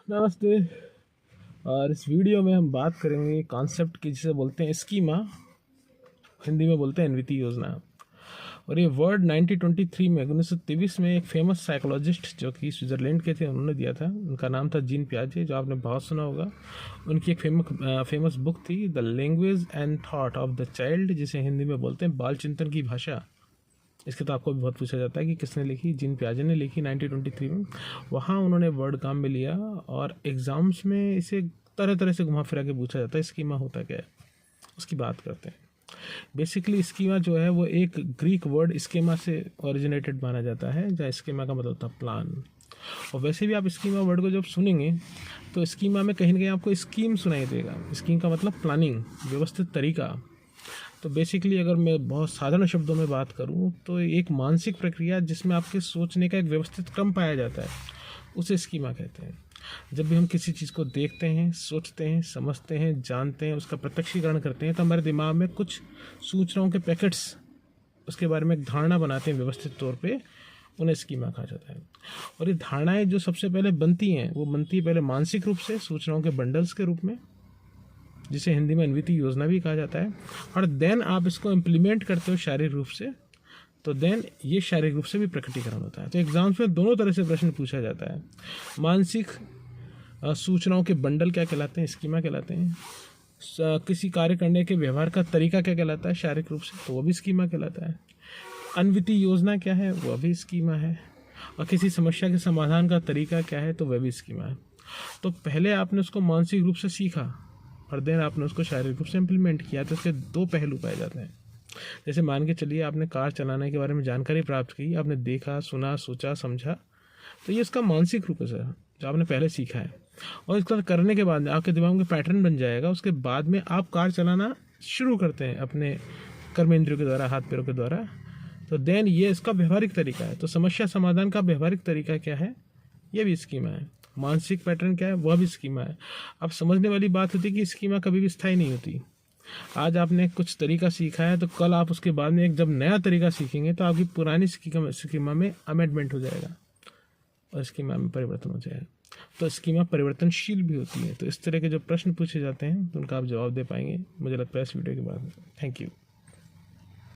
नमस्ते। और इस वीडियो में हम बात करेंगे कॉन्सेप्ट की जिसे बोलते हैं स्कीमा, हिंदी में बोलते हैं एनवीटी योजना। और ये वर्ड 1923 में 1923 में एक फेमस साइकोलॉजिस्ट जो कि स्विट्ज़रलैंड के थे उन्होंने दिया था। उनका नाम था जीन पियाजे, जो आपने बहुत सुना होगा। उनकी एक फेमस बुक थी the language and thought of the child, जिसे हिंदी में बोलते हैं बाल चिंतन की भाषा। इस किताब को भी बहुत पूछा जाता है कि किसने लिखी। जीन पियाजे ने लिखी 1923 में। वहाँ उन्होंने वर्ड काम में लिया और एग्ज़ाम्स में इसे तरह तरह से घुमा फिरा के पूछा जाता है स्कीमा होता क्या है, उसकी बात करते हैं। बेसिकली स्कीमा जो है वो एक ग्रीक वर्ड स्कीमा से ओरिजिनेटेड माना जाता है, जहाँ स्कीमा का मतलब था प्लान। और वैसे भी आप स्कीमा वर्ड को जब सुनेंगे तो स्कीमा में कहीं ना कहीं आपको स्कीम सुनाई देगा। स्कीम का मतलब प्लानिंग, व्यवस्थित तरीका। तो बेसिकली अगर मैं बहुत साधारण शब्दों में बात करूं तो एक मानसिक प्रक्रिया जिसमें आपके सोचने का एक व्यवस्थित क्रम पाया जाता है, उसे स्कीमा कहते हैं। जब भी हम किसी चीज़ को देखते हैं, सोचते हैं, समझते हैं, जानते हैं, उसका प्रत्यक्षीकरण करते हैं, तो हमारे दिमाग में कुछ सूचनाओं के पैकेट्स उसके बारे में एक धारणा बनाते हैं व्यवस्थित तौर पे, उन्हें स्कीमा कहा जाता है। और ये धारणाएं जो सबसे पहले बनती हैं वो बनती है पहले मानसिक रूप से सूचनाओं के बंडल्स के रूप में, जिसे हिंदी में एनवीटी योजना भी कहा जाता है। और देन आप इसको इम्प्लीमेंट करते हो शारीरिक रूप से, तो देन ये शारीरिक रूप से भी प्रकटीकरण होता है। तो एग्जाम्स में दोनों तरह से प्रश्न पूछा जाता है। मानसिक सूचनाओं के बंडल क्या कहलाते हैं, स्कीमा कहलाते हैं। किसी कार्य करने के व्यवहार का तरीका क्या कहलाता है शारीरिक रूप से, तो वो भी स्कीमा कहलाता है। अनविती योजना क्या है, वह भी स्कीमा है। और किसी समस्या के समाधान का तरीका क्या है, तो वह भी स्कीमा है। तो पहले आपने उसको मानसिक रूप से सीखा और देन आपने उसको शारीरिक रूप से इम्प्लीमेंट किया, तो इसके दो पहलू पाए जाते हैं। जैसे मान के चलिए आपने कार चलाने के बारे में जानकारी प्राप्त की, आपने देखा, सुना, सोचा, समझा, तो ये उसका मानसिक रूप है सर, जो आपने पहले सीखा है। और इसका करने के बाद आपके दिमाग में पैटर्न बन जाएगा। उसके बाद में आप कार चलाना शुरू करते हैं अपने कर्मेंद्रियों के द्वारा, हाथ पैरों के द्वारा। तो देन ये इसका व्यवहारिक तरीका है। तो समस्या समाधान का व्यवहारिक तरीका क्या है, ये भी स्कीमा है। मानसिक पैटर्न क्या है, वह भी स्कीमा है। अब समझने वाली बात होती है कि स्कीमा कभी भी स्थायी नहीं होती। आज आपने कुछ तरीका सीखा है तो कल आप उसके बाद में एक जब नया तरीका सीखेंगे तो आपकी पुरानी स्कीमा में अमेंडमेंट हो जाएगा और स्कीमा में परिवर्तन हो जाएगा। तो स्कीमा परिवर्तनशील भी होती है। तो इस तरह के जो प्रश्न पूछे जाते हैं तो उनका आप जवाब दे पाएंगे, मुझे लगता है, इस वीडियो के बाद। Thank you.